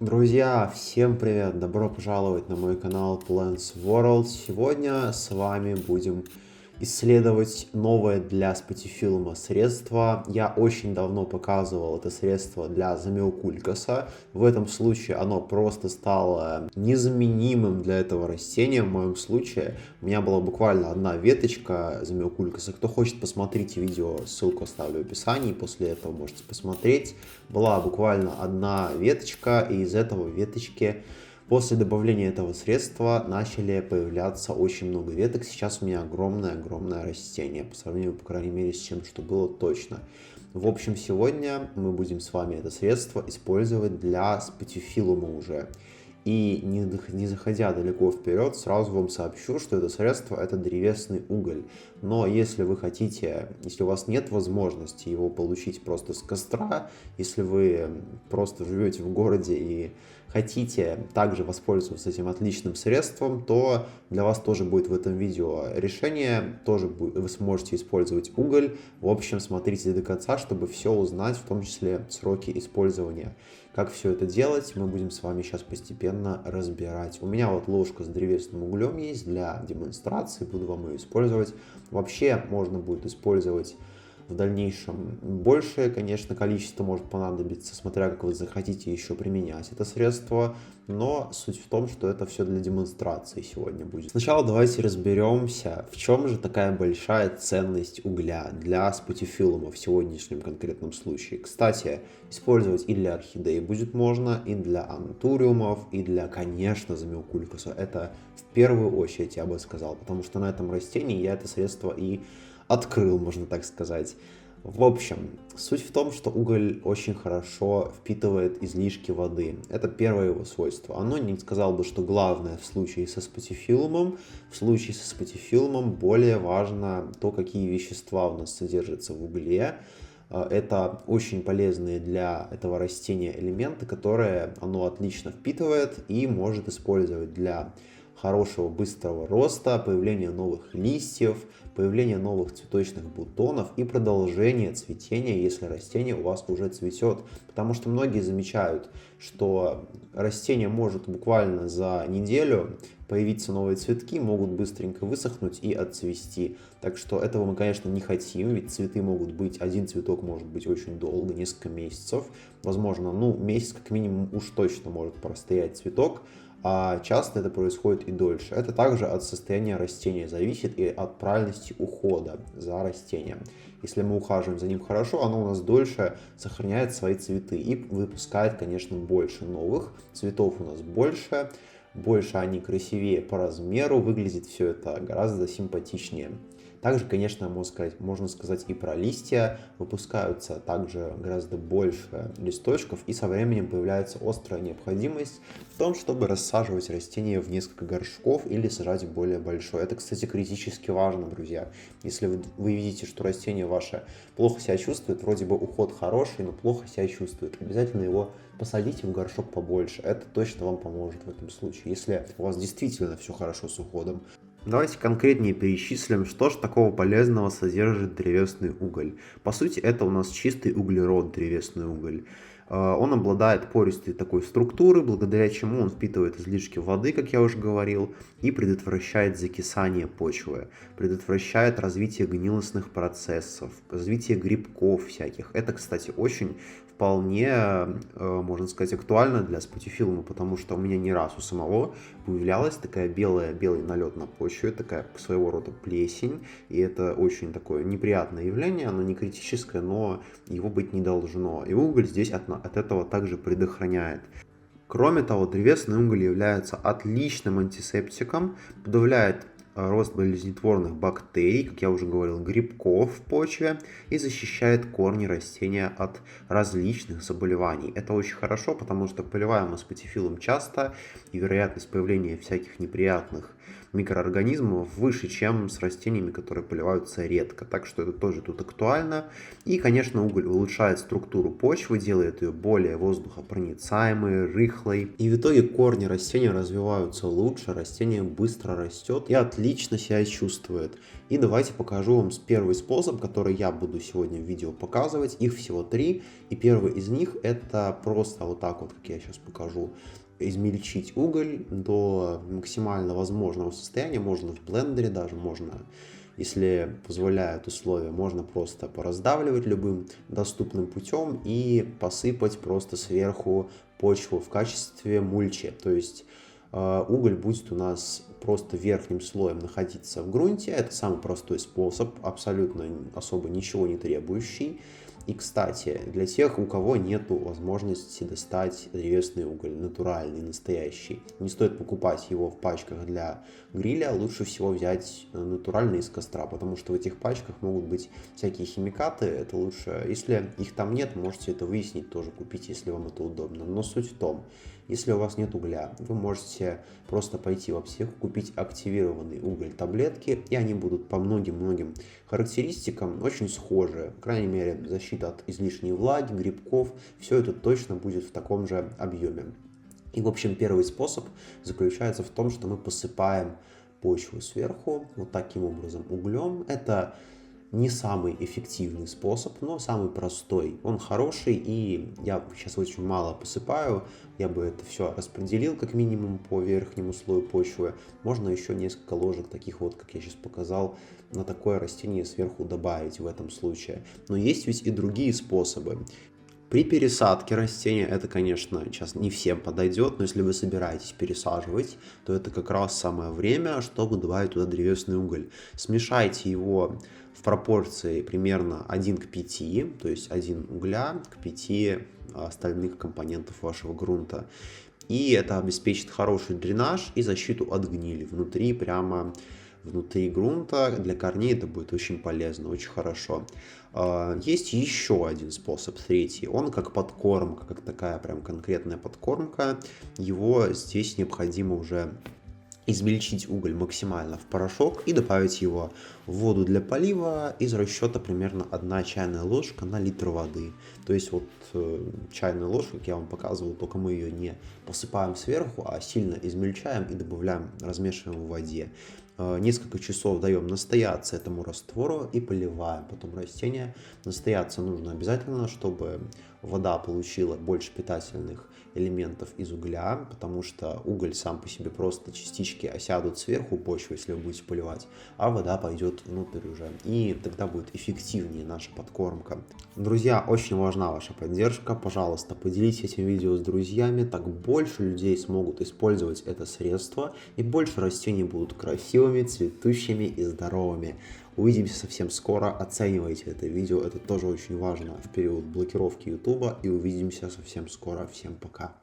Друзья, всем привет! Добро пожаловать на мой канал Plants World. Сегодня с вами будем исследовать новое для спатифилма средство. Я очень давно показывал это средство для замиокулькаса. В этом случае оно просто стало незаменимым для этого растения. В моем случае у меня была буквально одна веточка замиокулькаса. Кто хочет, посмотрите видео, ссылку оставлю в описании. После этого можете посмотреть. Была буквально одна веточка, и из этого веточки после добавления этого средства начали появляться очень много веток. Сейчас у меня огромное растение, по сравнению, по крайней мере, с чем, что было точно. В общем, сегодня мы будем с вами это средство использовать для спатифилума уже. И не заходя далеко вперед, сразу вам сообщу, что это средство это древесный уголь. Но если вы хотите, если у вас нет возможности его получить просто с костра, если вы просто живете в городе и хотите также воспользоваться этим отличным средством, то для вас тоже будет в этом видео решение, тоже вы сможете использовать уголь. В общем, смотрите до конца, чтобы все узнать, в том числе сроки использования. Как все это делать, мы будем с вами сейчас постепенно разбирать. У меня вот ложка с древесным углем есть для демонстрации, буду вам ее использовать. Вообще можно будет использовать в дальнейшем большее, конечно, количество может понадобиться, смотря как вы захотите еще применять это средство, но суть в том, что это все для демонстрации сегодня будет. Сначала давайте разберемся, в чем же такая большая ценность угля для спатифилума в сегодняшнем конкретном случае. Кстати, использовать и для орхидей будет можно, и для антуриумов, и для, конечно, замиокулькаса. Это в первую очередь, я бы сказал, потому что на этом растении я это средство и открыл, можно так сказать. В общем, суть в том, что уголь очень хорошо впитывает излишки воды. Это первое его свойство. Оно не сказал бы, что главное в случае со спатифилумом. В случае со спатифилумом более важно то, какие вещества у нас содержатся в угле. Это очень полезные для этого растения элементы, которые оно отлично впитывает и может использовать для хорошего быстрого роста, появления новых листьев, появления новых цветочных бутонов и продолжения цветения, если растение у вас уже цветет. Потому что многие замечают, что растение может буквально за неделю появиться новые цветки, могут быстренько высохнуть и отцвести. Так что этого мы, конечно, не хотим, ведь цветы могут быть, один цветок может быть очень долго, несколько месяцев. Возможно, месяц как минимум уж точно может простоять цветок, а часто это происходит и дольше. Это также от состояния растения зависит и от правильности ухода за растением. Если мы ухаживаем за ним хорошо, оно у нас дольше сохраняет свои цветы и выпускает, конечно, больше новых. Цветов у нас больше они красивее по размеру, выглядит все это гораздо симпатичнее. Также, конечно, можно сказать и про листья. Выпускаются также гораздо больше листочков, и со временем появляется острая необходимость в том, чтобы рассаживать растения в несколько горшков или сажать в более большое. Это, кстати, критически важно, друзья. Если вы видите, что растение ваше плохо себя чувствует, вроде бы уход хороший, но плохо себя чувствует, обязательно его посадите в горшок побольше. Это точно вам поможет в этом случае, если у вас действительно все хорошо с уходом. Давайте конкретнее перечислим, что же такого полезного содержит древесный уголь. По сути, это у нас чистый углерод, древесный уголь. Он обладает пористой такой структурой, благодаря чему он впитывает излишки воды, как я уже говорил, и предотвращает закисание почвы, предотвращает развитие гнилостных процессов, развитие грибков всяких. Это, кстати, очень вполне, можно сказать, актуально для спатифилума, потому что у меня не раз у самого появлялась такая белый налет на почве, такая своего рода плесень, и это очень такое неприятное явление, оно не критическое, но его быть не должно, и уголь здесь от этого также предохраняет. Кроме того, древесный уголь является отличным антисептиком, подавляет рост болезнетворных бактерий, как я уже говорил, грибков в почве и защищает корни растения от различных заболеваний. Это очень хорошо, потому что поливаем мы спатифилум часто, и вероятность появления всяких неприятных микроорганизмов выше, чем с растениями, которые поливаются редко. Так что это тоже тут актуально. И, конечно, уголь улучшает структуру почвы, делает ее более воздухопроницаемой, рыхлой. И в итоге корни растения развиваются лучше, растение быстро растет и отлично себя чувствует. И давайте покажу вам первый способ, который я буду сегодня в видео показывать. Их всего 3. И первый из них это просто вот так вот, как я сейчас покажу, измельчить уголь до максимально возможного состояния. Можно в блендере даже, можно, если позволяют условия, можно просто пораздавливать любым доступным путем и посыпать просто сверху почву в качестве мульчи. То есть уголь будет у нас просто верхним слоем находиться в грунте. Это самый простой способ, абсолютно особо ничего не требующий. И, кстати, для тех, у кого нет возможности достать древесный уголь, натуральный, настоящий, не стоит покупать его в пачках для гриля, лучше всего взять натуральный из костра, потому что в этих пачках могут быть всякие химикаты, это лучше, если их там нет, можете это выяснить, тоже купить, если вам это удобно. Но суть в том, если у вас нет угля, вы можете просто пойти в аптеку, купить активированный уголь таблетки, и они будут по многим-многим характеристикам очень схожи. По крайней мере, защита от излишней влаги, грибков, все это точно будет в таком же объеме. И, в общем, первый способ заключается в том, что мы посыпаем почву сверху вот таким образом углем. Это не самый эффективный способ, но самый простой. Он хороший, и я сейчас очень мало посыпаю. Я бы это все распределил как минимум по верхнему слою почвы. Можно еще несколько ложек таких вот, как я сейчас показал, на такое растение сверху добавить в этом случае. Но есть ведь и другие способы. При пересадке растения это, конечно, сейчас не всем подойдет, но если вы собираетесь пересаживать, то это как раз самое время, чтобы добавить туда древесный уголь. Смешайте его в пропорции примерно 1 к 5, то есть 1 угля к 5 остальных компонентов вашего грунта. И это обеспечит хороший дренаж и защиту от гнили внутри, прямо внутри грунта. Для корней это будет очень полезно, очень хорошо. Есть еще один способ, третий. Он как подкормка, как такая прям конкретная подкормка. Его здесь необходимо уже измельчить уголь максимально в порошок и добавить его в воду для полива из расчета примерно 1 чайная ложка на литр воды. То есть вот чайную ложку, как я вам показывал, только мы ее не посыпаем сверху, а сильно измельчаем и добавляем, размешиваем в воде. Несколько часов даем настояться этому раствору и поливаем потом растение. Настояться нужно обязательно, чтобы вода получила больше питательных элементов из угля, потому что уголь сам по себе просто частички осядут сверху почвы, если вы будете поливать, а вода пойдет внутрь уже. И тогда будет эффективнее наша подкормка. Друзья, очень важна ваша поддержка. Пожалуйста, поделитесь этим видео с друзьями, так больше людей смогут использовать это средство, и больше растений будут красивыми, цветущими и здоровыми. Увидимся совсем скоро, оценивайте это видео, это тоже очень важно в период блокировки YouTube, и увидимся совсем скоро. Всем пока!